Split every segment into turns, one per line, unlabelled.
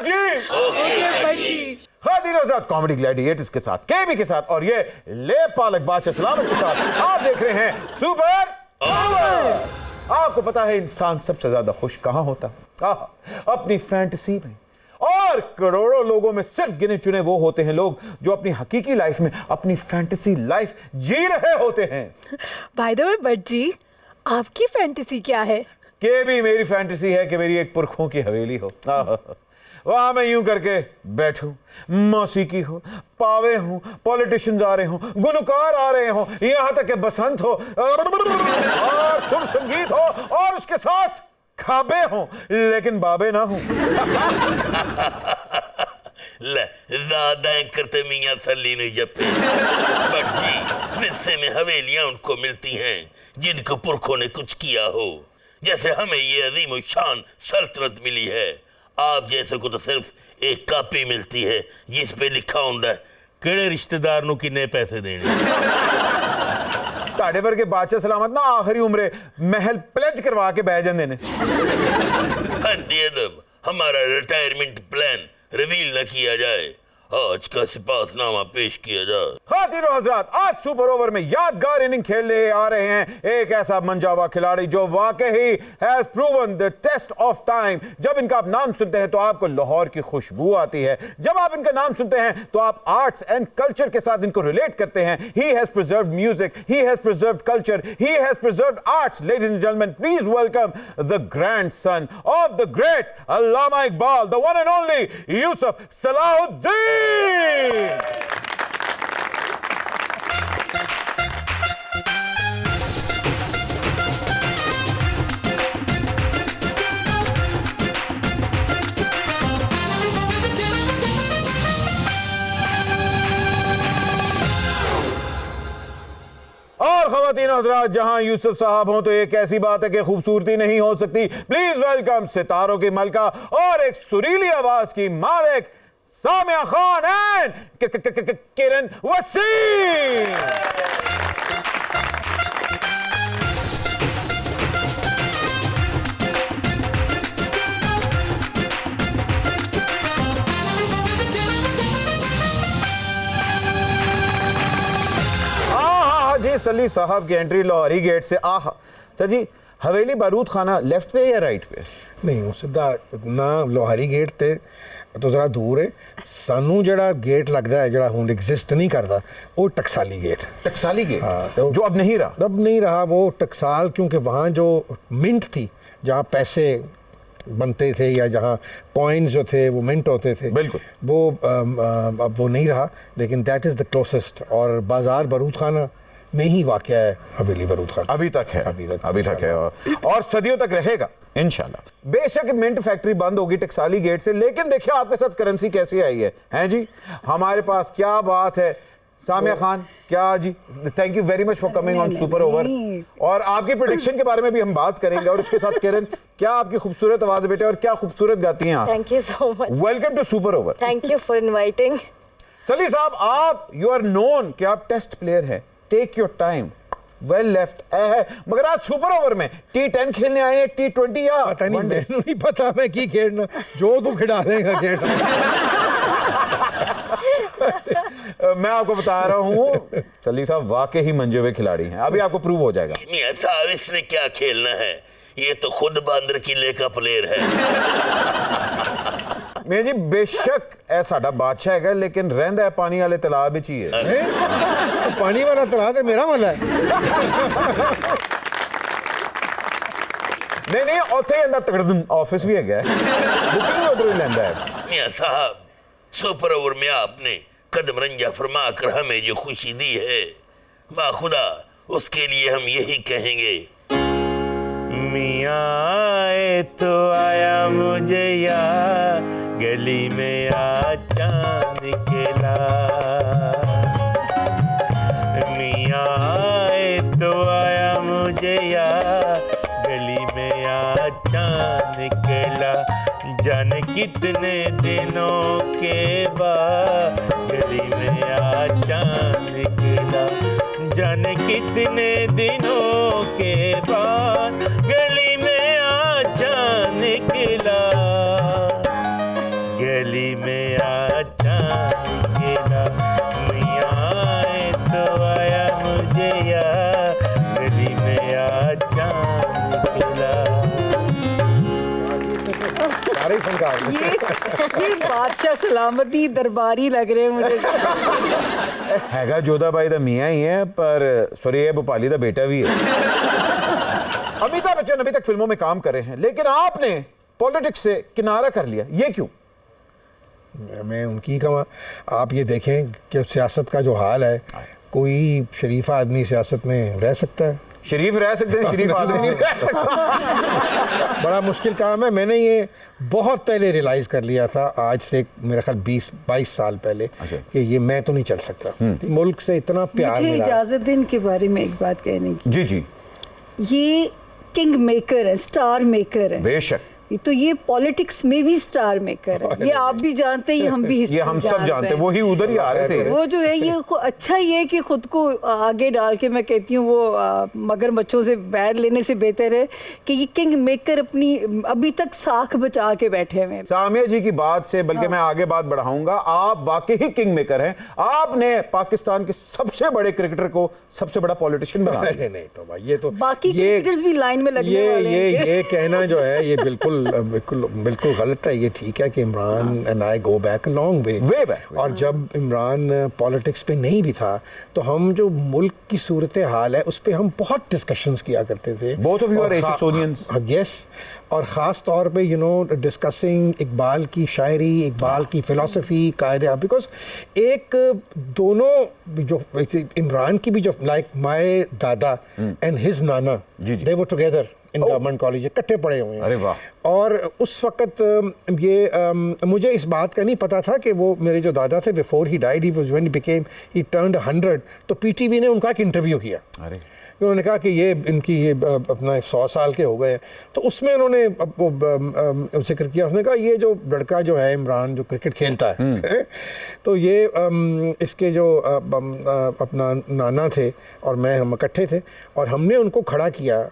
साहब जी। खातिन हज़रात, comedy Gladiators के साथ, केबी के साथ और ये ले पालक बादशाह सलामत के साथ आप देख रहे हैं सुपर ओवर। आपको पता है इंसान सबसे ज्यादा खुश कहां होता है? अपनी फैंटेसी में। और करोड़ों लोगों में सिर्फ गिने चुने वो होते हैं लोग जो अपनी हकीकी लाइफ में अपनी फैंटेसी लाइफ जी रहे होते हैं।
बाय द वे बट जी, आपकी फैंटेसी क्या है?
के भी मेरी फैंटेसी है कि मेरी एक पुरखों की हवेली हो, वहां मैं यूं करके बैठूं, मौसीकी हो, पावे हो, पॉलिटिशियंस आ रहे हो, गुलकार आ रहे हो, यहां तक कि बसंत हो और सुर संगीत हो और उसके साथ खाबे हो लेकिन बाबे ना हो।
ले ज्यादा करते मियां सली ने जपे। बट जी, विरसे में हवेलियां उनको मिलती हैं जिनको पुरखों ने कुछ किया हो, जैसे हमें ये अजीम शान सल्तनत मिली है। आप जैसे को तो सिर्फ एक कापी मिलती है जिस पे लिखा होता है केड़े रिश्तेदार नु किन्ने पैसे देने।
ताड़े वर्गे बादशाह सलामत ना आखिरी उम्रे महल प्लेज करवा के बह जाते ने।
हमारा रिटायरमेंट प्लान रिवील न किया जाए, आज का सिपाहनामा पेश किया जाए।
खातिरों हजरात, आज सुपर ओवर में यादगार इनिंग खेलने आ रहे हैं एक ऐसा मंजावा खिलाड़ी जो वाकई has proven the test of time. जब इनका आप नाम सुनते हैं तो आपको लाहौर की खुशबू आती है। जब आप इनका नाम सुनते हैं तो आप आर्ट्स एंड कल्चर के साथ इनको रिलेट करते हैं। He has preserved music, he has preserved culture, he has preserved arts. Ladies and gentleman, please welcome the grandson of the great Allama Iqbal, the one and only Yusuf Salahuddin. और खवातीन हज़रात, जहां यूसुफ साहब हों तो एक ऐसी बात है कि खूबसूरती नहीं हो सकती। प्लीज वेलकम सितारों की मलका और एक सुरीली आवाज की मालिक सामिया खान एंड किरण वसीम। जी सली साहब की एंट्री लाहौरी गेट से। आह सर जी, हवेली बारूद खाना लेफ्ट पे या राइट पे?
नहीं, सीधा ना लोहारी गेट ते तो जरा दूर है। सानू जड़ा गेट लगता है, जड़ा हुन एग्जिस्ट नहीं करता, वो टकसाली गेट।
टकसाली गेट?
हाँ, तो
जो अब नहीं रहा।
अब नहीं रहा वो टकसाल, क्योंकि वहाँ जो मिंट थी, जहाँ पैसे बनते थे या जहाँ कॉइन्स जो थे वो मिंट होते थे,
बिल्कुल
वो अब वो नहीं रहा। लेकिन दैट इज़ द क्लोजेस्ट, और बाजार बारूद खाना में ही वाक़या है हवेली बारूद खाना।
अभी तक है, अभी तक है और सदियों तक रहेगा इंशाल्लाह। बेशक मिंट फैक्ट्री बंद होगी टकसाली गेट से, लेकिन देखिए आपके साथ करेंसी कैसी आई है, हैं जी? हमारे पास क्या बात है। सामिया खान, क्या जी, thank you very much for coming on super over. और आपकी प्रेडिक्शन के बारे में भी हम बात करेंगे, और उसके साथ किरण, क्या आपकी खूबसूरत आवाज है बेटे, और क्या खूबसूरत गाती हैं आप।
Thank you so much.
Welcome to super over.
Thank you for inviting.
सली साहब, आप यू आर नोन कि आप टेस्ट प्लेयर हैं, take your time, well left है, मगर आज सुपर ओवर में T10 खेलने आए हैं, T20 या
पता नहीं, मैंने नहीं पता मैं की खेलना, जो तू खिला देगा खेलना।
मैं आपको बता रहा हूँ सली साहब वाकई ही मंजे हुए खिलाड़ी हैं, अभी आपको प्रूव हो जाएगा।
मियां साहब, इसने क्या खेलना है, ये तो खुद बांदर किले का प्लेयर है।
मैं जी बेशक ऐ साडा बादशाह है, लेकिन रहंदा है पानी वाले तालाब विच ही है।
पानी वाला तालाब है मेरा वाला है।
नहीं उत्थे अंदर तकड़दम ऑफिस भी है, बुकिंग भी उधर ही लेंदा है।
मियां साहब, सुपर ओवर में आपने कदम रंजा फरमा कर हमें जो खुशी दी है, बाखुदा उसके लिए हम यही कहेंगे, मियां आए तो आया मुझे यार, गली में आ चांद निकला। मियां आए तो आया मुझे यार, गली में आ चांद निकला। जाने कितने दिनों के बाद गली में आ चांद निकला। जाने कितने दिनों के बाद गली में आ चांद निकला।
वही फनकार हैं।
ये बादशाह सलामती दरबारी लग रहे हैं मुझे।
हैगा जोधा भाई दा मियां ही है, पर सुरेश भोपाली दा बेटा भी है। अमिताभ बच्चन अभी तक फिल्मों में काम कर रहे हैं, लेकिन आपने पॉलिटिक्स से किनारा कर लिया, ये क्यों?
मैं उनकी कहूँ, आप ये देखें कि सियासत का जो हाल है, कोई शरीफ आदमी सियासत में रह सकता है?
शरीफ रह सकते हैं, शरीफ आदमी नहीं रह सकता।
बड़ा मुश्किल काम है। मैंने ये बहुत पहले रियलाइज कर लिया था, आज से मेरा ख्याल 20-22 साल पहले, कि ये मैं तो नहीं चल सकता। मुल्क से इतना प्यार
मुझे
मिला।
इजाजत दिन के बारे में एक बात कहने की।
जी जी,
ये किंग मेकर है, स्टार मेकर है।
बेशक,
तो ये पॉलिटिक्स में भी स्टार मेकर है। ये आप भी जानते हैं, हम भी
ये हम सब जानते हैं, वही उधर ही आ रहे थे।
वो जो है ये अच्छा ही है कि खुद को आगे डाल के, मैं कहती हूँ वो मगरमच्छों से बैर लेने से बेहतर है कि ये किंग मेकर अपनी अभी तक साख बचा के बैठे हुए हैं।
सामिया जी की बात से बल्कि मैं आगे बात बढ़ाऊंगा, आप वाकई ही किंग मेकर हैं। आपने पाकिस्तान के सबसे बड़े क्रिकेटर को सबसे बड़ा पॉलिटिशियन बना दिया।
नहीं तो भाई, ये तो
बाकी क्रिकेटर्स भी लाइन में लगने वाले हैं।
ये कहना जो है ये बिल्कुल बिल्कुल गलत है। ये ठीक है कि Imran and I go back a long way back, और जब इमरान पॉलिटिक्स पे नहीं भी था तो हम जो मुल्क की सूरत हाल है उस पे हम बहुत डिस्कशंस किया करते थे।
Both of you are HSonians.
Yes, और ख़ास तौर पे डिस्कसिंग इकबाल की शायरी, इकबाल की फ़िलासफ़ी, कायदे, बिकॉज एक दोनों जो इमरान की भी जो like my dada and his nana, they were together in government college, इकट्ठे पढ़े हुए हैं।
अरे वाह।
और उस वक्त मुझे इस बात का नहीं पता था कि वो मेरे जो दादा थे, before he died, he turned 100, तो पीटीवी ने उनका एक इंटरव्यू किया।
अरे,
उन्होंने कहा कि ये अपना 100 साल के हो गए हैं, तो उसमें उन्होंने जिक्र किया। उसने कहा ये जो लड़का जो है इमरान, जो क्रिकेट खेलता है, तो ये इसके जो अपना नाना थे और मैं, हम इकट्ठे थे और हमने उनको खड़ा किया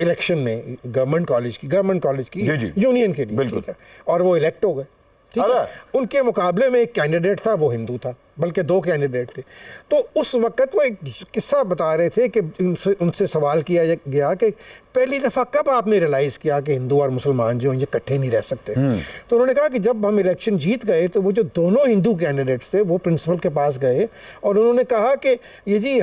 इलेक्शन में गवर्नमेंट कॉलेज की यूनियन के लिए, ठीक है, और वो इलेक्ट हो गए, ठीक है। उनके मुकाबले में एक कैंडिडेट था, वो हिंदू था, बल्कि 2 कैंडिडेट थे। तो उस वक्त वो एक किस्सा बता रहे थे कि उनसे सवाल किया गया कि पहली दफ़ा कब आपने रियलाइज़ किया कि हिंदू और मुसलमान जो हैं ये इकट्ठे नहीं रह सकते। तो उन्होंने कहा कि जब हम इलेक्शन जीत गए तो वो जो दोनों हिंदू कैंडिडेट्स थे वो प्रिंसिपल के पास गए और उन्होंने कहा कि ये जी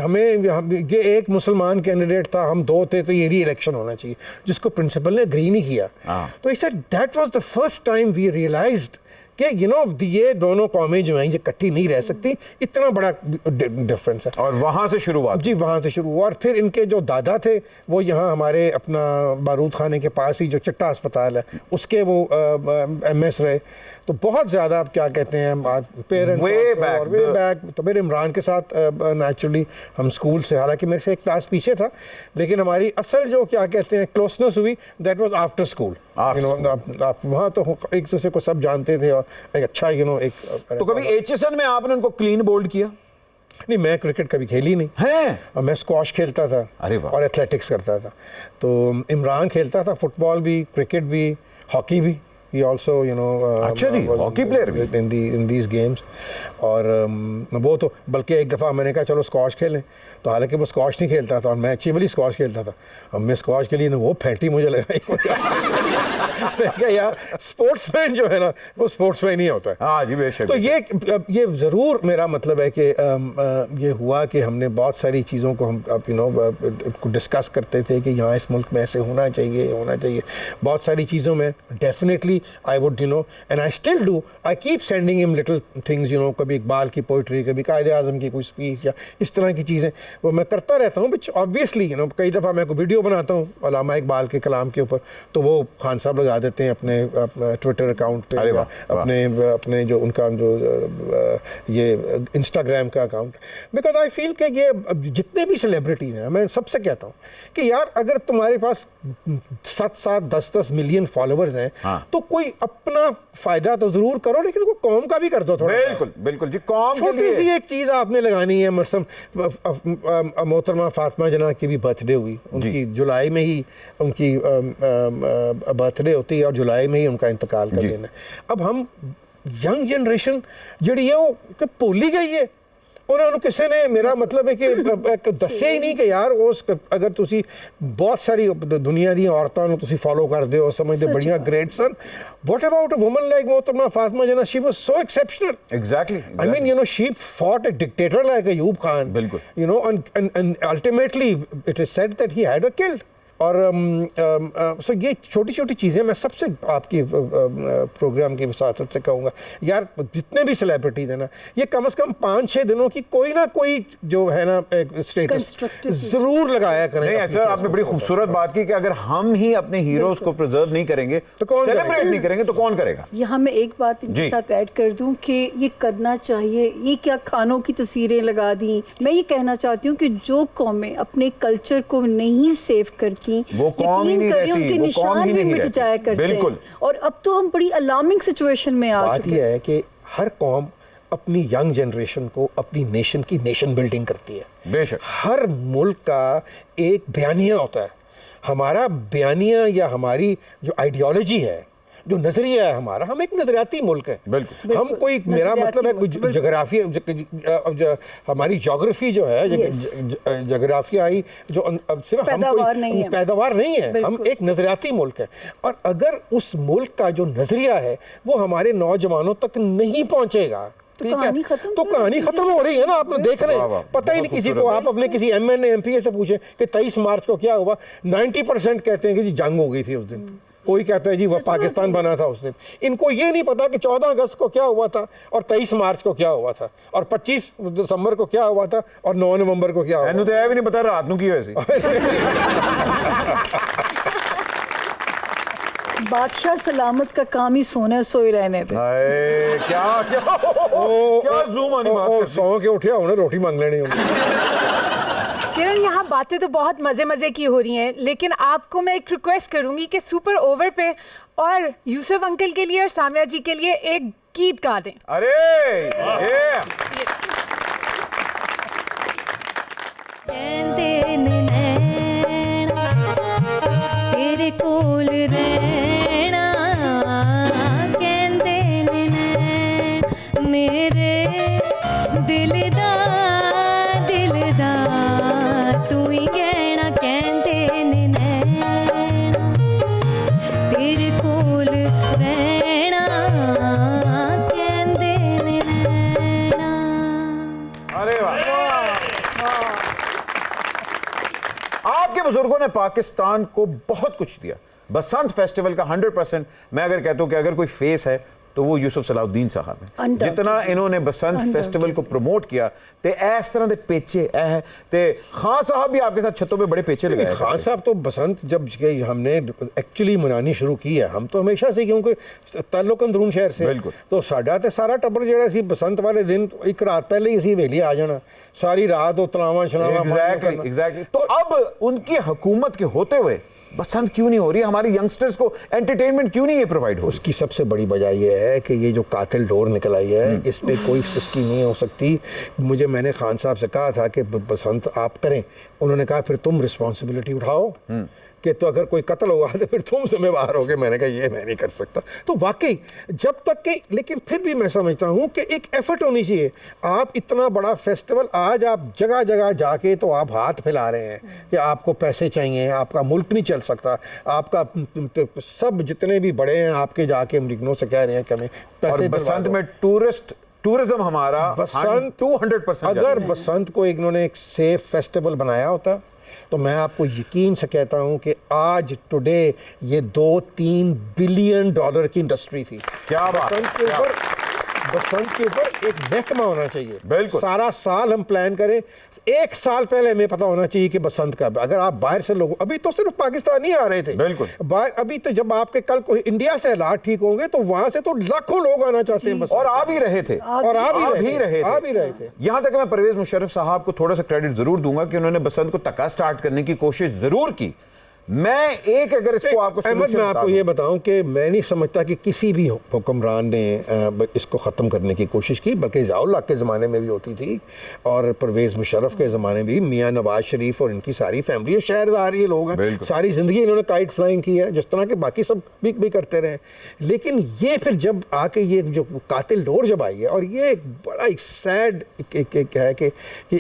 ये एक मुसलमान कैंडिडेट था, हम 2 थे, तो ये री इलेक्शन होना चाहिए, जिसको प्रिंसिपल ने एग्री नहीं किया। तो he said that was the first time we realised कि ये दोनों कौमें जो हैं ये इकट्ठी नहीं रह सकती, इतना बड़ा डिफरेंस है। और
वहाँ से शुरुआत,
जी वहाँ से शुरू हुआ। और फिर इनके जो दादा थे वो यहाँ हमारे अपना बारूद खाने के पास ही जो चट्टा अस्पताल है उसके वो MS रहे। तो बहुत ज़्यादा, आप क्या कहते हैं, पेरेंट्स वे बैक। तो मेरे इमरान के साथ नेचुरली हम स्कूल से, हालांकि मेरे से एक क्लास पीछे था, लेकिन हमारी असल जो क्या कहते हैं क्लोजनेस हुई, दैट वाज आफ्टर स्कूल। आप वहाँ तो एक दूसरे को सब जानते थे और एक अच्छा एक।
तो कभी HSN में आपने उनको क्लीन बोल्ड किया?
नहीं, मैं क्रिकेट कभी खेली नहीं
है,
और मैं स्क्वॉश खेलता था।
अरे वाह।
और एथलेटिक्स करता था। तो इमरान खेलता था फुटबॉल भी, क्रिकेट भी, हॉकी भी। He also,
अच्छा जी, हॉकी प्लेयर भी
in these games। और वो तो बल्कि एक दफ़ा मैंने कहा चलो स्क्वॉश खेलें, तो हालांकि वो स्क्वॉश नहीं खेलता था और मैं अच्छी भली स्क्वॉश खेलता था। अब मैं स्क्वॉश के लिए वो फेंटी मुझे लगाई। मैं क्या यार, स्पोर्ट्समैन जो है ना वो स्पोर्ट्समैन ही होता है।
हाँ जी, बेशक।
तो ये ज़रूर मेरा मतलब है कि ये हुआ कि हमने बहुत सारी चीज़ों को हम डिस्कस करते थे कि यहाँ इस मुल्क में ऐसे होना चाहिए। बहुत सारी चीज़ों में definitely I would, and I still do, I keep sending him little things, कभी इकबाल की पोइट्री, कभी कायदे आज़म की कोई स्पीच या इस तरह की चीज़ें वो मैं करता रहता हूँ। विच ऑब्वियसली कई दफ़ा मैं कोई वीडियो बनाता हूँ अल्लामा इकबाल के कलाम के ऊपर, तो वो खान साहब लगा देते हैं अपने ट्विटर अकाउंट पे, या अपने जो उनका जो ये इंस्टाग्राम का अकाउंट। बिकॉज आई फील कि ये जितने भी सेलिब्रिटीज़ हैं, मैं सबसे कहता हूँ कि यार अगर तुम्हारे पास 7-7, 10-10 मिलियन फॉलोअर्स हैं, तो कोई अपना फायदा तो जरूर करो, लेकिन वो कौम का भी कर दो थोड़ा।
बिल्कुल जी, कौम के लिए
छोटी सी एक चीज आपने लगानी है। मतलब मोहतरमा फातिमा जना की भी बर्थडे हुई, उनकी जुलाई में ही उनकी बर्थडे होती है और जुलाई में ही उनका इंतकाल कर देना। अब हम यंग जनरेशन जड़ी है वो भूल ही गई है। उन्होंने किसी ने मेरा मतलब है कि दस्से ही नहीं कि यार उस अगर तुसी बहुत सारी दुनिया दी औरतां ਨੂੰ ਤੁਸੀਂ फॉलो करदे हो समझदे बड़ियां great sun what about a woman like मोहतरमा फातिमा जना she was so exceptional
exactly
I mean, you know, she fought a dictator like Ayub Khan.
बिल्कुल.
You know, and ultimately it is said that he had her killed. और सो ये छोटी छोटी चीज़ें मैं सबसे आपकी प्रोग्राम की विसासत से कहूँगा यार जितने भी सेलिब्रिटीज हैं ना ये कम से कम 5-6 दिनों की कोई ना कोई जो है ना स्टेटस जरूर लगाया करें।
नहीं सर आपने बड़ी खूबसूरत बात की कि अगर हम ही अपने हीरोज को प्रिजर्व नहीं करेंगे
तो कौन
सेलिब्रेट नहीं करेंगे तो कौन करेगा।
यहाँ मैं एक बात इनके साथ ऐड कर दूं कि ये करना चाहिए। ये क्या खानों की तस्वीरें लगा दी। मैं ये कहना चाहती हूँ कि जो कौमें अपने कल्चर को नहीं सेव करती
वो कौम ही नहीं रहती,
उनके
वो
निशान
कौम ही
भी
नहीं
मिट
रहती।
जाया करते
बिल्कुल।
हैं। और अब तो हम बड़ी अलार्मिंग सिचुएशन में आ
बात
चुके
यह
हैं।
है कि हर कौम अपनी यंग जनरेशन को अपनी नेशन की नेशन बिल्डिंग करती है।
बेशक
हर मुल्क का एक बयानिया होता है। हमारा बयानिया या हमारी जो आइडियोलॉजी है जो नजरिया है हमारा हम एक नजरियाती मुल्क है।
बिल्कुल।
हम कोई मेरा मतलब है जोग्राफी हमारी जोग्राफी जो है जोग्राफियाई जो सिर्फ हम कोई पैदावार नहीं है हम एक नजरियाती मुल्क है। और अगर उस मुल्क का जो नजरिया है वो हमारे नौजवानों तक नहीं पहुंचेगा
तो
कहानी खत्म हो रही है ना। आप देख रहे हैं पता ही नहीं किसी को। आप अपने किसी MNA MPA से पूछे कि 23 मार्च को क्या हुआ 90% कहते हैं कि जी जंग हो गई थी उस दिन। कोई कहता है जी वह पाकिस्तान बना था उस दिन। इनको ये नहीं पता कि 14 अगस्त को क्या हुआ था और 23 मार्च को क्या हुआ था और 25 दिसंबर को क्या हुआ था और 9 नवंबर को क्या हुआ था।
तो ये भी नहीं पता रात को की वैसी
बादशाह सलामत का काम ही सोने सोए रहने थे।
क्या क्या क्या जूम आनी बात
सौ के उठे उन्हें रोटी मांग लेनी होगी।
किरण यहाँ बातें तो बहुत मजे मजे की हो रही हैं लेकिन आपको मैं एक रिक्वेस्ट करूंगी कि सुपर ओवर पे और यूसुफ अंकल के लिए और सामिया जी के लिए एक गीत गा दें।
अरे
तेरे कोल रहना कहंदे ने नैन मेरे दिलदा तू ही कहना कहंदे ने नैन तेरे कोल रहना कहंदे ने नैन।
अरे वाह आपके बुजुर्गों ने पाकिस्तान को बहुत कुछ दिया। बसंत फेस्टिवल का 100% मैं अगर कहता हूं कि अगर कोई फेस है तो वो यूसुफ सलाउद्दीन साहब हैं। जितना इन्होंने बसंत फेस्टिवल को प्रमोट किया ते इस तरह के पेचे ते खान साहब भी आपके साथ छतों पे बड़े पेचे लगाए।
खान साहब तो बसंत जब हमने एक्चुअली मनानी शुरू की है हम तो हमेशा से क्योंकि ताल्लुक अंदरून शहर से
बिल्कुल
तो साडा ते सारा टब्बर जेड़ा सी बसंत वाले दिन एक रात पहले ही असी वेली आ जाना सारी रात वो तलावां छलावां।
एग्जैक्टली तो अब उनकी हुकूमत के होते हुए बसंत क्यों नहीं हो रही। हमारे यंगस्टर्स को एंटरटेनमेंट क्यों नहीं ये प्रोवाइड हो।
उसकी सबसे बड़ी वजह यह है कि ये जो कातिल डोर निकल आई है इस पे कोई सुस्ती नहीं हो सकती। मैंने खान साहब से कहा था कि बसंत आप करें। उन्होंने कहा फिर तुम रिस्पॉन्सिबिलिटी उठाओ कि तो अगर कोई कत्ल हुआ तो फिर तुम जिम्मेवार होगे। मैंने कहा ये मैं नहीं कर सकता। तो वाकई जब तक कि लेकिन फिर भी मैं समझता हूँ कि एक एफर्ट होनी चाहिए। आप इतना बड़ा फेस्टिवल आज आप जगह जगह जाके तो आप हाथ फैला रहे हैं कि आपको पैसे चाहिए आपका मुल्क नहीं चल सकता। आपका सब जितने भी बड़े हैं आपके जाके अमरीकनों से कह रहे हैं कि हमें पैसे।
बसंत में टूरिज्म हमारा
बसंत
200%
अगर बसंत को इन्होंने एक सेफ फेस्टिवल बनाया होता तो मैं आपको यकीन से कहता हूं कि आज टुडे ये 2-3 बिलियन डॉलर की इंडस्ट्री थी।
क्या बात।
बसंत के ऊपर एक महकमा होना चाहिए।
बिल्कुल
सारा साल हम प्लान करें। एक साल पहले हमें पता होना चाहिए कि बसंत का अगर आप बाहर से लोग अभी तो सिर्फ पाकिस्तानी आ रहे थे
बिल्कुल
अभी तो जब आपके कल को इंडिया से हालात ठीक होंगे तो वहां से तो लाखों लोग आना चाहते हैं
और आ भी रहे थे यहां तक मैं परवेज मुशर्रफ साहब को थोड़ा सा क्रेडिट जरूर दूंगा कि उन्होंने बसंत को तका स्टार्ट करने की कोशिश जरूर की मैं एक अगर इसको आपको
अहमद,
solution
मैं
बता
आपको
दूं।
ये बताऊं कि मैं नहीं समझता कि किसी भी हुक्मरान ने इसको ख़त्म करने की कोशिश की, बल्कि ज़ियाउल हक के ज़माने में भी होती थी और परवेज़ मुशर्रफ के ज़माने में भी। मियाँ नवाज शरीफ और इनकी सारी फैमिली, शहरदार ये लोग हैं,
बिल्कुल।
सारी ज़िंदगी इन्होंने काइट फ्लाइंग की है, जिस तरह के बाकी सब भी करते रहे। लेकिन ये फिर जब आके ये जो कातिल डोर जब आई है, और ये एक बड़ा एक सैड एक है कि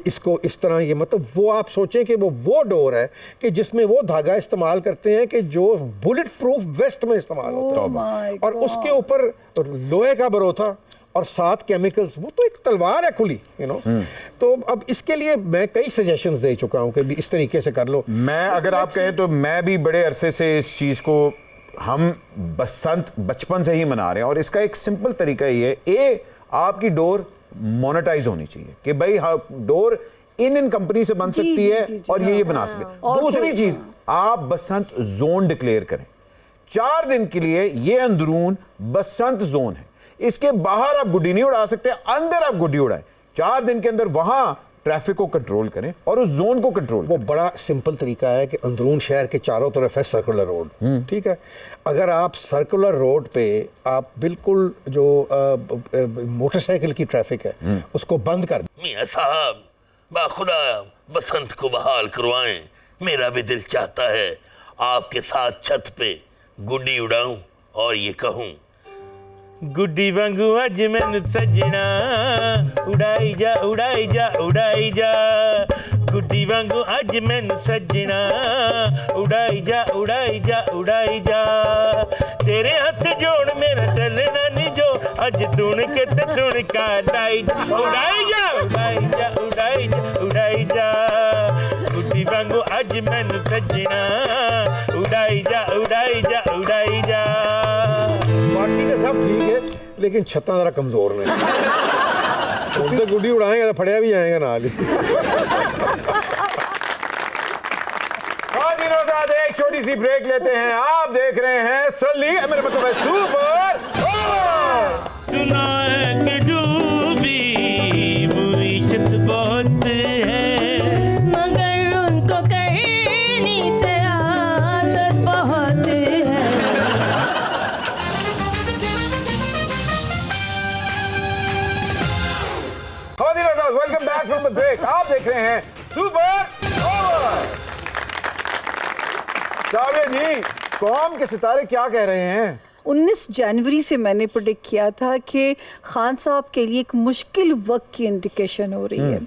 इसको इस तरह ये मतलब वो आप सोचें कि वो डोर है कि जिसमें वो धागा इस्तेमाल करते हैं कि जो बुलेट प्रूफ वेस्ट में इस्तेमाल होता है,
my
और उसके ऊपर लोहे का बरोथा और 7 केमिकल्स, वो तो एक तलवार है खुली, तो अब इसके लिए मैं कई सजेशंस दे चुका हूं कि भी इस तरीके से कर लो।
मैं अगर आप कहें तो मैं भी बड़े अरसे से इस चीज को हम बसंत बचपन से ही मना रहे हैं, और इसका एक सिंपल तरीका ये है, आपकी डोर मोनेटाइज होनी चाहिए कि भाई हाँ डोर इन कंपनी से बन
जी,
सकती
जी,
है
जी, जी,
और ये
हाँ,
बना
हाँ।
सके।
और
दूसरी
कोई-
चीज, आप बसंत जोन डिक्लेयर करें 4 दिन के लिए, ये अंदरून बसंत जोन है, इसके बाहर आप गुड्डी नहीं उड़ा सकते, अंदर आप गुड्डी उड़ाएं। 4 दिन के अंदर वहां ट्रैफिक को कंट्रोल करें और उस जोन को कंट्रोल
वो
करें।
बड़ा सिंपल तरीका है कि अंदरून शहर के चारों तरफ है सर्कुलर रोड, ठीक है। अगर आप सर्कुलर रोड पे आप बिल्कुल जो मोटरसाइकिल की ट्रैफिक है उसको बंद कर दें।
मियाँ साहब, बाखुदा बसंत को बहाल करवाएं। मेरा भी दिल चाहता है आपके साथ छत पे गुड्डी उड़ाऊं और ये कहूं, गुड्डी वांगू अज मैनू सजना, उड़ाई जा उड़ाई जा उड़ाई जा, गुड्डी वांगू अज मैनू सजना, उड़ाई जा उड़ाई जा उड़ाई जा, तेरे हथ जोड़ मेरा टलना नहीं जो, अज तुण के ते तुण का लाई जा, उड़ाई जा उड़ाई जा उड़ाई जा उड़ाई जा, गुड्डी वांगू अज मैनू सजना, उड़ाई जा उड़ाई जा उड़ाई जा।
बाकी तो सब ठीक है, लेकिन छत्ता जरा कमजोर ने उनसे गुड्डी उड़ाएंगे तो फड़िया भी जाएगा नाल ही।
हाँ दिनों साथ एक छोटी सी ब्रेक लेते हैं। आप देख रहे हैं सल्ली, मेरा मतलब है सुपर ओवर।
दुनिया के डूबी मुईशत बहुत है,
मगर उनको करनी से आसत बहुत है।
हाँ दिनों साथ welcome back from the break. आप देख रहे हैं सुपर ओवर। काव्या जी, कौम के सितारे क्या कह रहे हैं?
19 जनवरी से मैंने प्रेडिक्ट किया था कि खान साहब के लिए एक मुश्किल वक्त की इंडिकेशन हो रही है,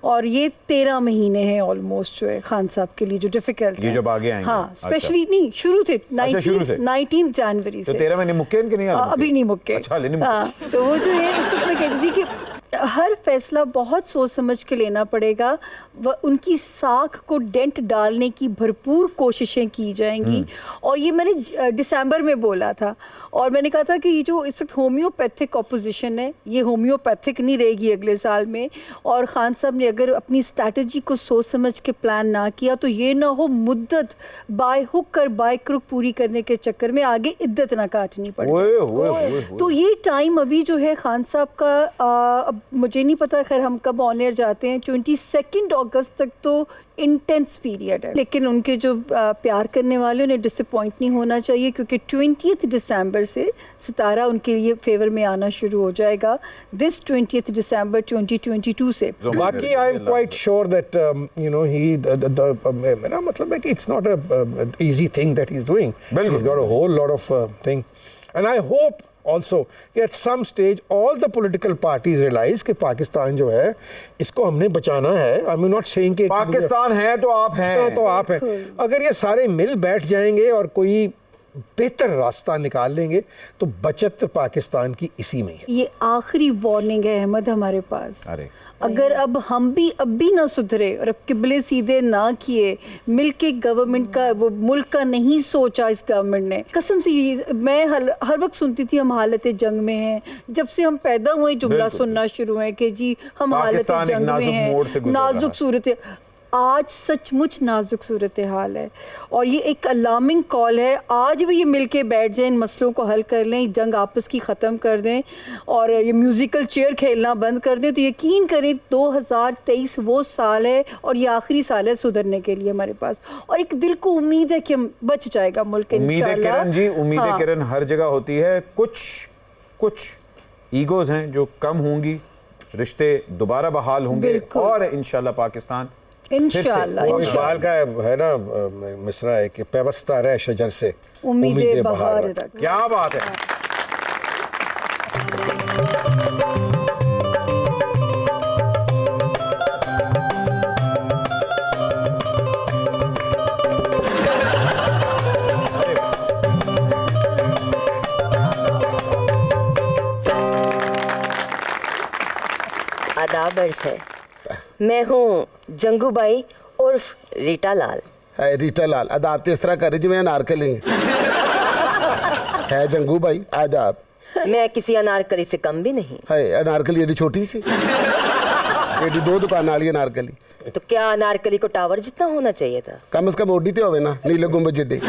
और ये 13 महीने हैं ऑलमोस्ट जो है खान साहब के लिए जो डिफिकल्ट
ये जब आगे आएंगे।
हाँ,
अच्छा।
स्पेशली नहीं, शुरू थे
शुरू से।
19 जनवरी
तो
से।
13 महीने मुक्के इनके नहीं आते?
अभी नहीं मुक्के।
अच्छा, नहीं मुक्के।
हाँ, तो वो जो है उस वक्त मैं कहती थी कि हर फैसला बहुत सोच समझ के लेना पड़ेगा, उनकी साख को डेंट डालने की भरपूर कोशिशें की जाएंगी। और ये मैंने दिसंबर में बोला था, और मैंने कहा था कि ये जो इस वक्त होम्योपैथिक ऑपोजिशन है, ये होम्योपैथिक नहीं रहेगी अगले साल में, और खान साहब ने अगर अपनी स्ट्रैटेजी को सोच समझ के प्लान ना किया तो ये ना हो मुद्दत बाय हुक और बाय क्रुक पूरी करने के चक्कर में आगे इद्दत ना काटनी पड़े।
ओए, ओए, ओए, ओए।
तो ये टाइम अभी जो है खान साहब का अब मुझे नहीं पता, खैर हम कब ऑन एयर जाते हैं, 22 अगस्त तक तो इंटेंस पीरियड है, लेकिन उनके जो प्यार करने वाले उन्हें डिसअपॉइंट नहीं होना चाहिए, क्योंकि 20 दिसंबर से सितारा उनके लिए फेवर में आना शुरू हो जाएगा, दिस 20 दिसंबर 2022 से।
बाकी I am quite sure that he मेरा मतलब है कि it's not a easy thing that he is doing, he has got a whole lot of thing, and I hope also कि at some stage all the political parties realize कि पाकिस्तान जो है इसको हमने बचाना है। I'm not saying कि
पाकिस्तान है तो आप हैं।
तो आप हैं, अगर ये सारे मिल बैठ जाएंगे और कोई बेहतर रास्ता निकाल लेंगे तो बचत पाकिस्तान की इसी में है।
ये आखिरी वार्निंग है अहमद हमारे पास।
अरे
अगर अब हम भी अब भी ना सुधरे और अब किबले सीधे ना किए, मिलके गवर्नमेंट का वो मुल्क का नहीं सोचा इस गवर्नमेंट ने, कसम से ये मैं हर वक्त सुनती थी हम हालत जंग में हैं, जब से हम पैदा हुए जुमला सुनना शुरू है कि जी हम हालत
पाकिस्तान एक
जंग में
नाजुक मोड़ से
हैं,
गुजर रहा है।
नाजुक सूरत। आज सचमुच नाजुक सूरत हाल है और ये एक अलार्मिंग कॉल है। आज भी ये मिलके बैठ जाएं, इन मसलों को हल कर लें, जंग आपस की ख़त्म कर दें और ये म्यूज़िकल चेयर खेलना बंद कर दें, तो यकीन करें 2023 वो साल है और ये आखिरी साल है सुधरने के लिए हमारे पास। और एक दिल को उम्मीद है कि बच जाएगा मुल्क
उम्मीदें
इंशाल्लाह।
किरण जी, उम्मीदें
हाँ।
किरण हर जगह होती है। कुछ ईगोज हैं जो कम होंगी, रिश्ते दोबारा बहाल होंगे
बिल्कुल।
और इंशाल्लाह पाकिस्तान
इंशाल्लाह
वो इकबाल का है ना मिसरा है कि पेवस्ता रह शजर से
उम्मीदें बहार
रख।
रख।
क्या बात है।
आदाब अर्ज़ है, मैं हूँ जंगू बाई उर्फ रीटा लाल।
है रीटा लाल आदाब तो इस तरह करे जिवें अनारकली है जंगू भाई आदाब।
मैं किसी अनारकली से कम भी नहीं।
है अनारकली एडी छोटी सी एडी 2 दुकान वाली अनारकली।
तो क्या अनारकली को टावर जितना होना चाहिए था?
कम से कम ओडी तो होवे ना, नीले गुंबद जिड्डी।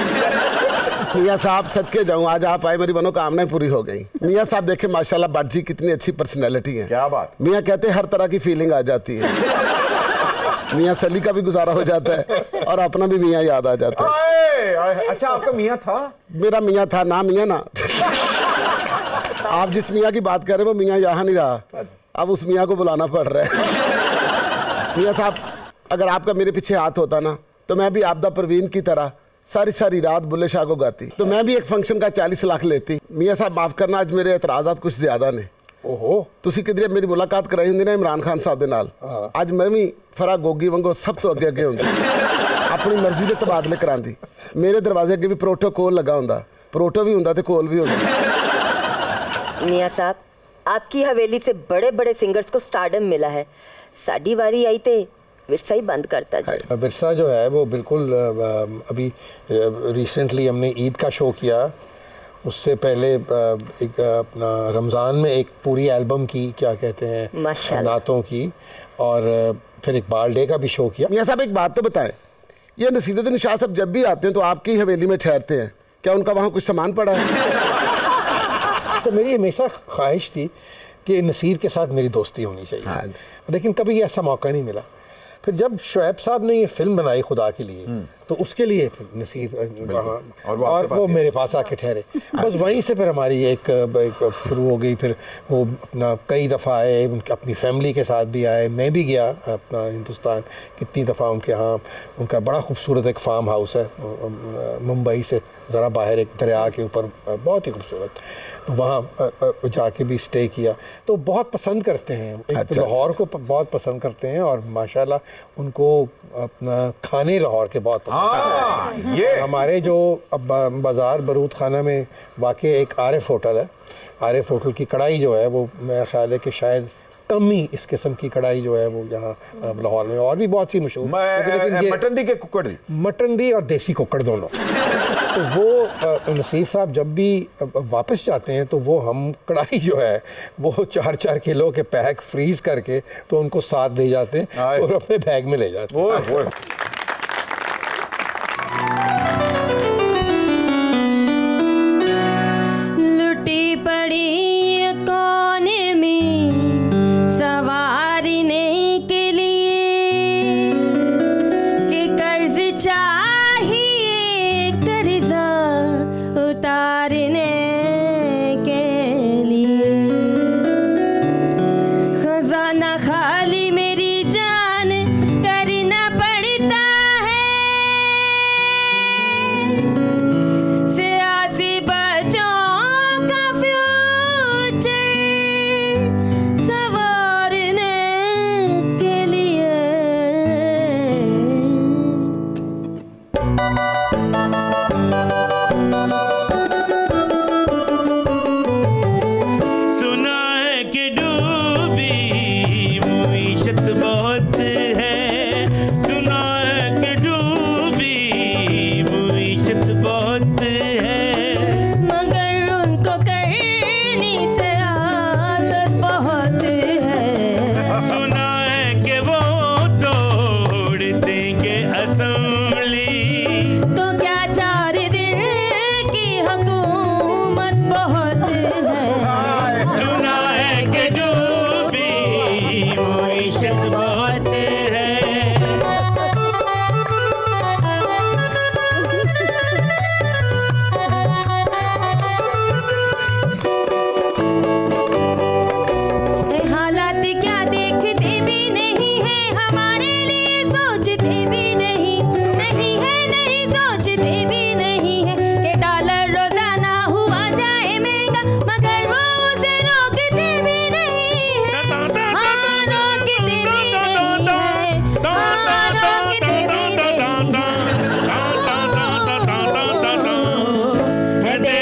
मियाँ साहब सदके जाऊँ, आज आप आए मेरी मनोकामनाएं पूरी हो गई। मियाँ साहब देखे माशाल्लाह भट्ट जी कितनी अच्छी पर्सनैलिटी है।
क्या बात।
मियाँ कहते हर तरह की फीलिंग आ जाती है। मियाँ सली का भी गुजारा हो जाता है और अपना भी मियाँ याद आ जाता है।
अच्छा आपका मियाँ था?
मेरा मियाँ था ना, मियाँ ना। आप जिस मियाँ की बात कर रहे हैं वो मियाँ यहाँ नहीं रहा, अब उस मियाँ को बुलाना पड़ रहा है। मियाँ साहब अगर आपका मेरे पीछे हाथ होता ना तो मैं भी आपदा परवीन की तरह सारी रात बुल्ले शाह को गाती, तो मैं भी एक फंक्शन का 40 लाख लेती। मियाँ साहब माफ करना, आज मेरे एतराज़ात कुछ ज्यादा ने।
ओहो
ਤੁਸੀਂ ਕਿਧਰੇ ਮੇਰੀ ਮੁਲਾਕਾਤ ਕਰਾਈ ਹੁੰਦੀ ਨਾ ਇਮਰਾਨ ਖਾਨ ਸਾਹਿਬ ਦੇ ਨਾਲ, ਅੱਜ ਮੈਂ ਵੀ ਫਰਾ ਗੋਗੀ ਵਾਂਗੂ ਸਭ ਤੋਂ ਅੱਗੇ ਹੁੰਦੀ, ਆਪਣੀ ਮਰਜ਼ੀ ਦੇ ਤਬਾਦਲੇ ਕਰਾਂਦੀ। ਮੇਰੇ ਦਰਵਾਜ਼ੇ ਅੱਗੇ ਵੀ प्रोटोकॉल लगा ਹੁੰਦਾ, प्रोटो भी ਹੁੰਦਾ ਤੇ ਕੋਲ भी ਹੁੰਦਾ।
मियाँ साहब, आपकी हवेली से बड़े बड़े सिंगर्स को स्टारडम मिला है, साडी वारी आई ते विरसा ही बंद करता जी।
विरसा जो है वो बिल्कुल अभी रिसेंटली हमने ईद का शो किया, उससे पहले एक अपना रमज़ान में एक पूरी एल्बम की, क्या कहते हैं,
माशाल्लाह,
नातों की, और फिर इकबाल डे का भी शो किया।
मियाँ साहब एक बात तो बताएं, ये नसीरुद्दीन शाह साहब जब भी आते हैं तो आपकी हवेली में ठहरते हैं, क्या उनका वहाँ कुछ सामान पड़ा है?
तो मेरी हमेशा ख्वाहिश थी कि नसीर के साथ मेरी दोस्ती होनी चाहिए, लेकिन कभी ऐसा मौका नहीं मिला। फिर जब शुएब साहब ने ये फिल्म बनाई खुदा के लिए, तो उसके लिए फिर नसीर और वो मेरे पास आके ठहरे। बस वहीं से फिर हमारी एक शुरू हो गई। फिर वो अपना कई दफ़ा आए, उनके अपनी फैमिली के साथ भी आए, मैं भी गया अपना हिंदुस्तान कितनी दफ़ा उनके यहाँ। उनका बड़ा खूबसूरत एक फार्म हाउस है मुंबई से ज़रा बाहर एक दरिया के ऊपर, बहुत ही खूबसूरत। तो वहाँ जाके भी स्टे किया, तो बहुत पसंद करते हैं। एक तो लाहौर को बहुत पसंद करते हैं और माशाल्लाह उनको अपना खाने लाहौर के बहुत पसंद है।
ये
हमारे जो बाज़ार बरूद खाना में वाक़ई एक आरिफ होटल है, आरिफ होटल की कढ़ाई जो है वो मेरा ख्याल है कि शायद कम ही इस किस्म की कढ़ाई जो है वो यहाँ लाहौर में, और भी बहुत सी मशहूर, लेकिन ये
मटन दी के कुकड़ दी,
मटन दी और देसी कुकड़ दोनों। तो वो नसीर साहब जब भी वापस जाते हैं तो वो हम कढ़ाई जो है वो 4-4 किलो के पैक फ्रीज करके तो उनको साथ दे जाते हैं और अपने बैग में ले जाते हैं।
लुटी पड़ी कोने में सवारने के लिए कि कर्ज चाहिए कर्जा उतारने के लिए, खजाना खाली मेरी जान करना पड़ता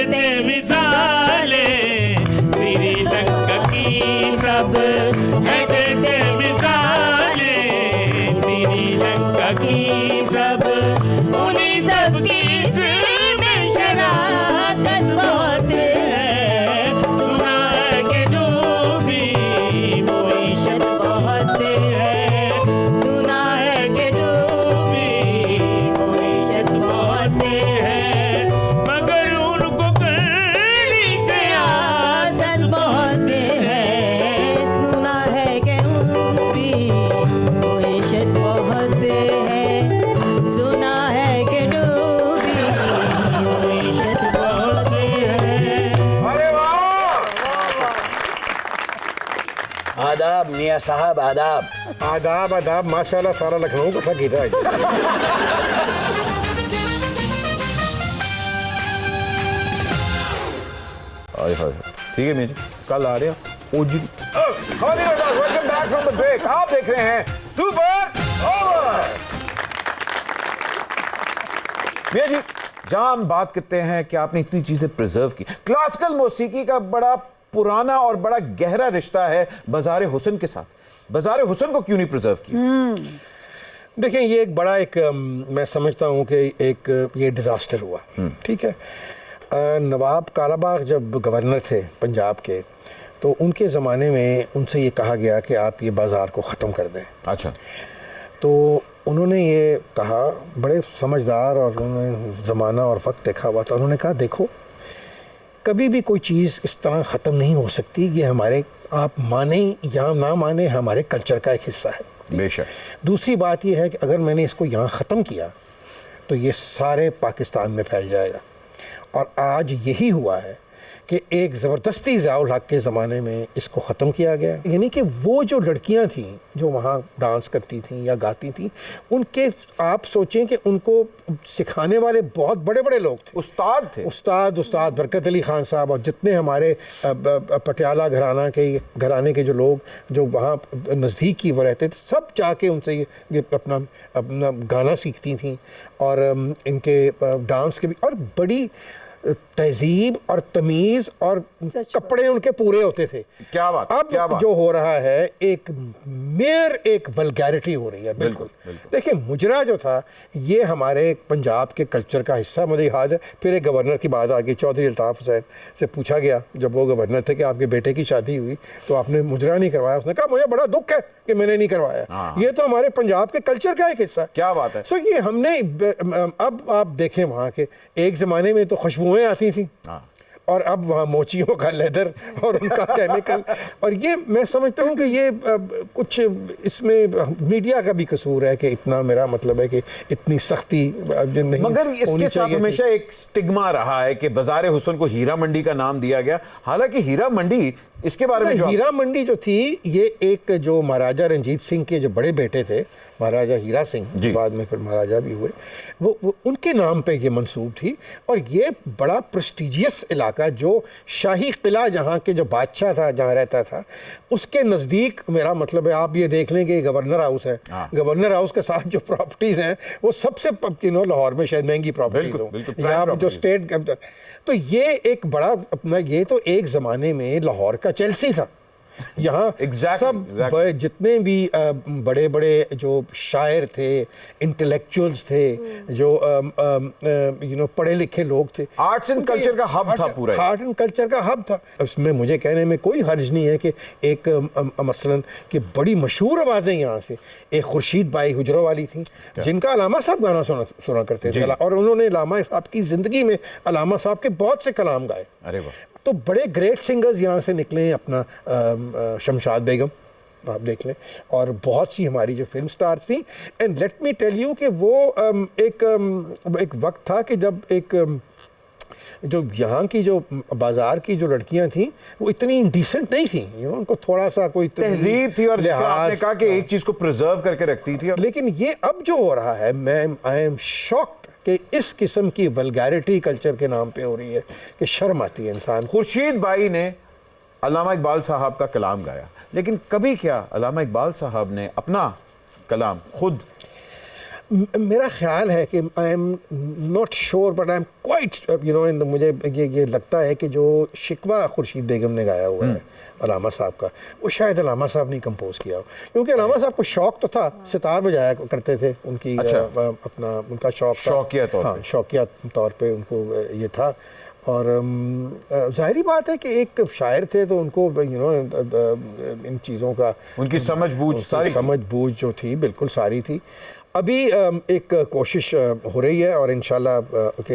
देखते मिसाले श्रीलंका की सब है देखते मिसाले श्रीलंका की सब उन्हीं सब की में शराकत बहुत है सुना है कि डूबी मोईशत बहुत है सुना है कि डूबी मोईशत बहुत है मगर उनको करनी से आसत बहुत है
सुना है कि डूबी मोईशत बहुत है सुना है कि डूबी मोईशत बहुत है।
अरे वाह!
आदाब मियाँ साहब आदाब।
आदाब आदाब माशाल्लाह सारा लखनऊ का गीत है।
हाय हाय ठीक है मेरी कल आ रहे हैं ओजी welcome back from the break. आप देख रहे हैं सुपर ओवर। मियां जी जहां हम बात करते हैं कि आपने इतनी चीजें प्रिजर्व की, क्लासिकल मौसीकी का बड़ा पुराना और बड़ा गहरा रिश्ता है बाजार हुस्न के साथ, बाजार हुस्न को क्यों नहीं प्रिजर्व किया?
देखिए ये एक बड़ा एक मैं समझता हूँ कि एक ये डिज़ास्टर हुआ। ठीक है, नवाब कालाबाग जब गवर्नर थे पंजाब के, तो उनके ज़माने में उनसे ये कहा गया कि आप ये बाज़ार को ख़त्म कर दें।
अच्छा,
तो उन्होंने ये कहा, बड़े समझदार और उन्होंने ज़माना और वक्त देखा हुआ था। उन्होंने कहा देखो कभी भी कोई चीज़ इस तरह ख़त्म नहीं हो सकती, ये हमारे, आप माने या ना माने, हमारे कल्चर का एक हिस्सा है।
बेशक।
दूसरी बात यह है कि अगर मैंने इसको यहाँ ख़त्म किया तो ये सारे पाकिस्तान में फैल जाएगा, और आज यही हुआ है कि एक ज़बरदस्ती ज़ियाउल हक के ज़माने में इसको ख़त्म किया गया। यानी कि वो जो लड़कियां थीं जो वहाँ डांस करती थीं या गाती थीं, उनके आप सोचें कि उनको सिखाने वाले बहुत बड़े बड़े लोग थे,
उस्ताद थे,
उस्ताद बरकत अली खान साहब, और जितने हमारे पटियाला घराने के जो लोग जो वहाँ नज़दीक ही वो रहते थे, सब जाके उनसे ये अपना गाना सीखती थीं, और इनके डांस के भी, और बड़ी तहजीब और तमीज़ और कपड़े उनके पूरे होते थे।
क्या बात,
अब
क्या बात।
जो हो रहा है एक वल्गैरिटी हो रही है। बिल्कुल। देखिए मुजरा जो था ये हमारे पंजाब के कल्चर का हिस्सा। मुझे याद है फिर एक गवर्नर की बात आ गई, चौधरी अल्ताफ़ हुसैन से पूछा गया जब वो गवर्नर थे कि आपके बेटे की शादी हुई तो आपने मुजरा नहीं करवाया। उसने कहा मुझे बड़ा दुख है कि मैंने नहीं करवाया, ये तो हमारे पंजाब के कल्चर का एक हिस्सा।
क्या बात है।
सो ये हमने अब आप देखें वहाँ के एक ज़माने में तो खुशबुएँ आती थी, और अब वहाँ मोचियों का लेदर और उनका केमिकल। और ये मैं समझता हूँ कि ये कुछ इसमें मीडिया का भी कसूर है कि इतना, मेरा मतलब है कि इतनी सख्ती नहीं।
मगर इसके साथ हमेशा एक स्टिग्मा रहा है कि बाजार हुस्न को हीरा मंडी का नाम दिया गया, हालांकि हीरा मंडी, इसके बारे में
हीरा मंडी जो थी ये एक जो महाराजा रंजीत सिंह के जो बड़े बेटे थे, महाराजा हीरा सिंह, बाद में फिर महाराजा भी हुए, वो उनके नाम पे ये मंसूब थी। और ये बड़ा प्रेस्टिजियस इलाका, जो शाही किला जहाँ के जो बादशाह था जहाँ रहता था उसके नज़दीक, मेरा मतलब है आप ये देख लें कि गवर्नर हाउस है, गवर्नर हाउस के साथ जो प्रॉपर्टीज़ हैं वो सबसे लाहौर में शायद महंगी प्रॉपर्टीज हो, यहाँ जो स्टेट। तो ये एक बड़ा अपना, ये तो एक ज़माने में लाहौर का चेल्सी था। यहाँ सब जितने भी बड़े बड़े जो शायर थे, इंटेलेक्चुअल्स थे, जो पढ़े लिखे लोग थे,
आर्ट्स एंड कल्चर का हब था पूरा,
आर्ट एंड कल्चर का हब था। इसमें मुझे कहने में कोई हर्ज नहीं है कि एक मसलन कि बड़ी मशहूर आवाज़ें यहाँ से एक खुर्शीद बाई हुजरों वाली थी, जिनका अलामा साहब गाना सुना करते थे, और उन्होंने अलामा साहब की ज़िंदगी में अलामा साहब के बहुत से कलाम गाए।
अरे वाह।
तो बड़े ग्रेट सिंगर्स यहाँ से निकले, अपना शमशाद बेगम आप देख लें, और बहुत सी हमारी जो फिल्म स्टार्स थी। And let me tell you कि वो एक वक्त था कि जब जो यहाँ की जो बाजार की जो लड़कियाँ थीं वो इतनी इंडिसेंट नहीं थी, उनको थोड़ा सा कोई
तहजीब थी, और आपने कहा कि एक चीज़ को प्रिजर्व करके रखती थी।
लेकिन ये अब जो हो रहा है, आई एम शॉक्ड कि इस किस्म की वल्गैरिटी कल्चर के नाम पे हो रही है कि शर्म आती है इंसान।
खुर्शीद बाई ने अल्लामा इकबाल साहब का कलाम गाया, लेकिन कभी क्या अल्लामा इकबाल साहब ने अपना कलाम खुद
मेरा ख्याल है कि I am not sure but I am quite मुझे ये लगता है कि जो शिकवा खुर्शीद बेगम ने गाया हुआ है अलामा साहब का, वो शायद अलामा साहब ने कंपोज किया हो, क्योंकि अलामा साहब को शौक तो था, सितार बजाया करते थे, उनकी अपना उनका शौक था, शौकिया तौर पे उनको ये था। और ज़ाहिरी बात है कि एक शायर थे तो उनको इन चीज़ों का
उनकी समझ बूझ जो थी बिल्कुल सारी थी। अभी एक कोशिश हो रही है और इंशाल्लाह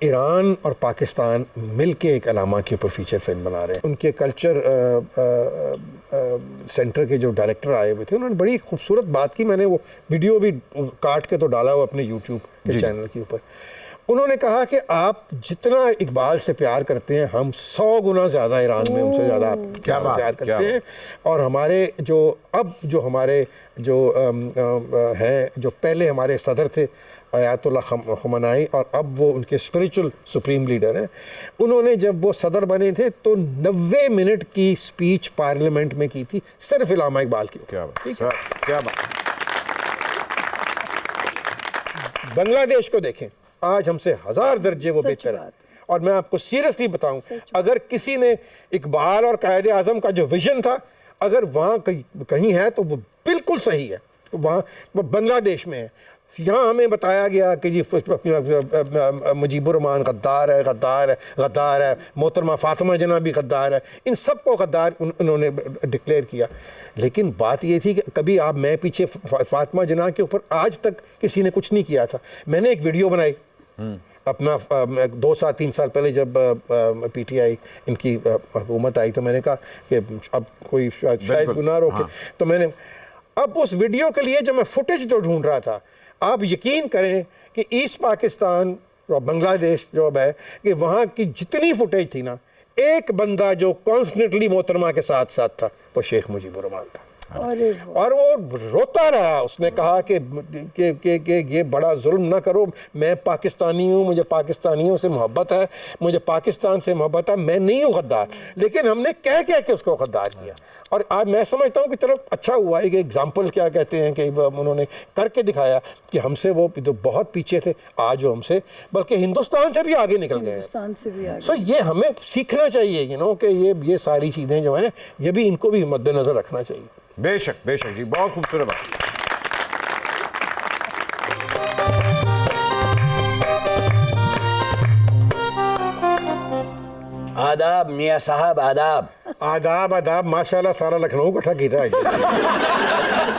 ईरान और पाकिस्तान मिलके एक अलामा के ऊपर फीचर फिल्म बना रहे हैं। उनके कल्चर सेंटर के जो डायरेक्टर आए हुए थे, उन्होंने बड़ी खूबसूरत बात की, मैंने वो वीडियो भी काट के तो डाला हुआ अपने यूट्यूब के चैनल के ऊपर। उन्होंने कहा कि आप जितना इकबाल से प्यार करते हैं, हम 100 गुना ज़्यादा ईरान में उनसे ज़्यादा प्यार करते हैं। और हमारे जो हमारे हैं, जो पहले हमारे सदर थे आयतुल्लाह खमनाई, और अब वो उनके स्पिरिचुअल सुप्रीम लीडर हैं, उन्होंने जब वो सदर बने थे तो 90 मिनट की स्पीच पार्लियामेंट में की थी सिर्फ इलामा इकबाल की। क्या बात।
बांग्लादेश को देखें, आज हमसे 1000 दर्जे वो बेहतर है। और मैं आपको सीरियसली बताऊं, अगर किसी ने इकबाल और कायदे आज़म का जो विजन था, अगर वहाँ कहीं है तो वो बिल्कुल सही है, वहाँ बांग्लादेश में है। यहाँ हमें बताया गया कि जी मुजीबुर रहमान गद्दार है, मोहतरमा फातिमा जना भी गद्दार है, इन सबको गद्दार उन्होंने डिक्लेयर किया। लेकिन बात ये थी कि कभी मैं पीछे फातिमा जना के ऊपर आज तक किसी ने कुछ नहीं किया था। मैंने एक वीडियो बनाई अपना 2-3 साल पहले, जब PTI इनकी हुकूमत आई, तो मैंने कहा कि अब कोई शायद गुनाह रोके, तो मैंने अब उस वीडियो के लिए जो मैं फुटेज तो ढूंढ रहा था, आप यकीन करें कि ईस्ट पाकिस्तान और बांग्लादेश जो अब है, कि वहाँ की जितनी फुटेज थी ना, एक बंदा जो कॉन्स्टेंटली मोहतरमा के साथ साथ था वो शेख मुजीबुर रहमान था। और वो रोता रहा, उसने कहा कि ये बड़ा जुल्म ना करो, मैं पाकिस्तानी हूँ, मुझे पाकिस्तानियों से मोहब्बत है, मुझे पाकिस्तान से मोहब्बत है, मैं नहीं हूँ गद्दार। लेकिन हमने कह के उसको गद्दार किया। और आज मैं समझता हूँ कि चलो अच्छा हुआ है कि एग्जाम्पल क्या कहते हैं कि उन्होंने करके दिखाया कि हमसे वो जो बहुत पीछे थे, आज वो हमसे बल्कि हिंदुस्तान से भी आगे निकल गए हैं। सो ये हमें सीखना चाहिए कि ये सारी चीज़ें जो हैं, ये भी इनको भी मद्देनज़र रखना चाहिए।
बेशक जी, बहुत खूबसूरत बात।
आदाब मियाँ साहब, आदाब।
आदाब माशाल्लाह, सारा लखनऊ इकट्ठा किया है।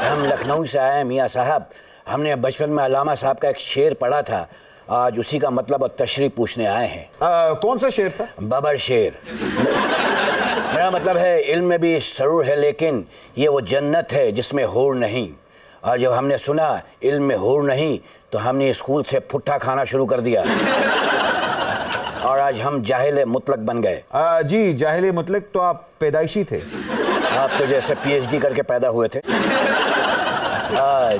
हम लखनऊ से आए हैं मियाँ साहब। हमने बचपन में अलामा साहब का एक शेर पढ़ा था, आज उसी का मतलब और तशरीह पूछने आए हैं।
कौन सा शेर था?
बबर शेर। मेरा मतलब है, इल्म में भी सरूर है, लेकिन ये वो जन्नत है जिसमें हूर नहीं। और जब हमने सुना इल्म में हूर नहीं, तो हमने स्कूल से पुट्ठा खाना शुरू कर दिया और आज हम जाहिल मुतलक बन गए।
जी, जाहिल मुतलक तो आप पैदाइशी थे।
आप तो जैसे PhD करके पैदा हुए थे।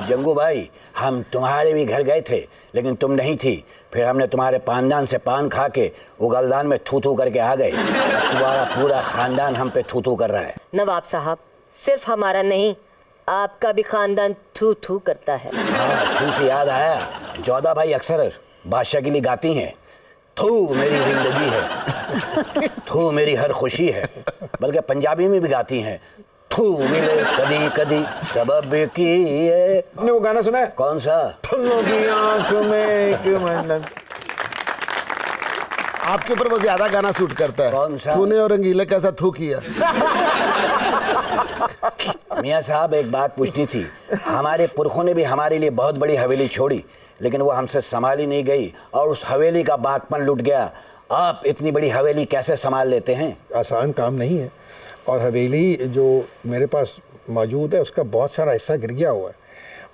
जंगू भाई, हम तुम्हारे भी घर गए थे, लेकिन तुम नहीं थी। फिर हमने तुम्हारे पानदान से पान खा के उगलदान में थू करके आ गए। तुम्हारा पूरा खानदान हम पे थू कर रहा है।
नवाब साहब, सिर्फ हमारा नहीं, आपका भी खानदान थू करता है।
थू से याद आया, जोधा भाई अक्सर बादशाह के लिए गाती हैं, थू मेरी जिंदगी है, थू मेरी हर खुशी है। बल्कि पंजाबी में भी गाती हैं, थू मिले कदी कदी सबब की है।
आपने वो गाना सुना है?
कौन सा?
थुन्नों की आंख में एक मंडन।
आपके ऊपर वो ज्यादा गाना सूट करता है।
कौन सा?
तूने और रंगीले कैसा थू किया।
मियाँ साहब, एक बात पूछनी थी। हमारे पुरखों ने भी हमारे लिए बहुत बड़ी हवेली छोड़ी, लेकिन वो हमसे संभाली नहीं गई और उस हवेली का बागपन लुट गया। आप इतनी बड़ी हवेली कैसे संभाल लेते हैं?
आसान काम नहीं है। और हवेली जो मेरे पास मौजूद है, उसका बहुत सारा हिस्सा गिर गया हुआ है।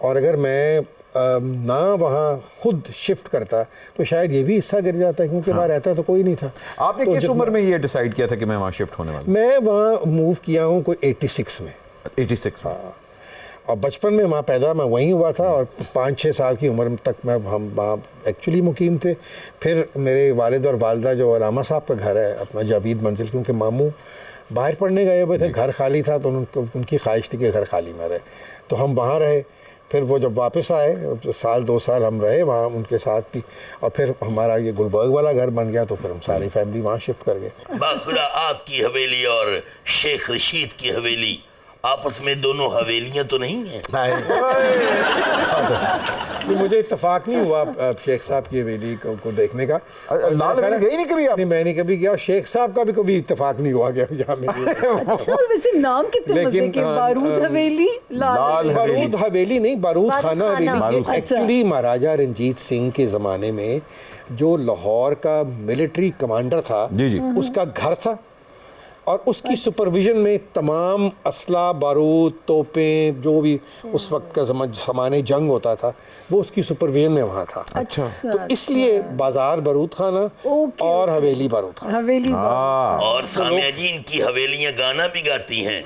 और अगर मैं ना वहाँ खुद शिफ्ट करता तो शायद ये भी हिस्सा गिर जाता है, क्योंकि वहाँ रहता तो कोई नहीं था।
आपने किस उम्र में ये डिसाइड किया था कि मैं वहाँ शिफ्ट होने वाला?
मैं वहाँ मूव किया हूँ कोई 86 में।
86?
हाँ। और बचपन में वहाँ पैदा मैं वहीं हुआ था, और 5-6 साल की उम्र तक हम वहाँ एक्चुअली मुकीम थे। फिर मेरे वालिद और वालदा जो अलामा साहब का घर है अपना जावीद मंजिल, क्योंकि मामू बाहर पढ़ने गए हुए थे, घर खाली था, तो उनकी ख्वाहिश थी कि घर खाली ना रहे, तो हम वहाँ रहे। फिर वो जब वापस आए, साल 2 साल हम रहे वहाँ उनके साथ भी, और फिर हमारा ये गुलबर्ग वाला घर बन गया, तो फिर हम सारी फैमिली वहाँ शिफ्ट कर गए।
बाखुदा आपकी हवेली और शेख रशीद की हवेली आपस में दोनों हवेलियां तो नहीं हैं?
मुझे इत्तेफाक नहीं हुआ शेख साहब की हवेली को देखने का।
लाल हवेली गई नहीं कभी आप?
नहीं, मैं नहीं कभी गया। शेख साहब का भी कभी इत्तेफाक नहीं हुआ गया यहाँ मेरी।
अच्छा, और वैसे नाम कितने मजे के, बारूद हवेली, लाल
बारूद हवेली नहीं, बारूद खाना हवेली।
अच्छा।
एक्चुअली महाराजा रंजीत सिंह के ज़माने में जो लाहौर का मिलिट्री कमांडर था,
जी जी,
उसका घर था, और उसकी सुपरविजन में तमाम असला, बारूद, तोपें, जो भी उस वक्त का ज़माने जंग होता था, वो उसकी सुपरविजन में वहाँ था।
अच्छा,
तो इसलिए बाजार बारूद खाना और हवेली बारूद खाना।
हवेली।
और सामिया जी इनकी हवेलियां गाना भी गाती हैं।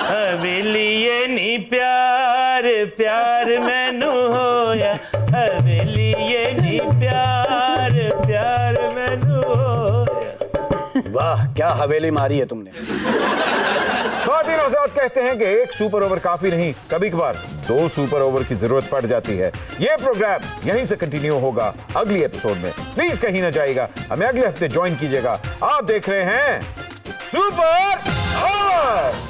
हवेली ये नी प्यार प्यार मैनू होया, हवेली ये नी प्यार प्यार मैनू होया।
वाह, क्या हवेली मारी है तुमने।
ख़वातीन आज़ाद कहते हैं कि एक सुपर ओवर काफी नहीं, कभी कभार 2 सुपर ओवर की जरूरत पड़ जाती है। ये प्रोग्राम यहीं से कंटिन्यू होगा अगली एपिसोड में। प्लीज कहीं ना जाइएगा, हमें अगले हफ्ते ज्वाइन कीजिएगा। आप देख रहे हैं सुपर ओवर।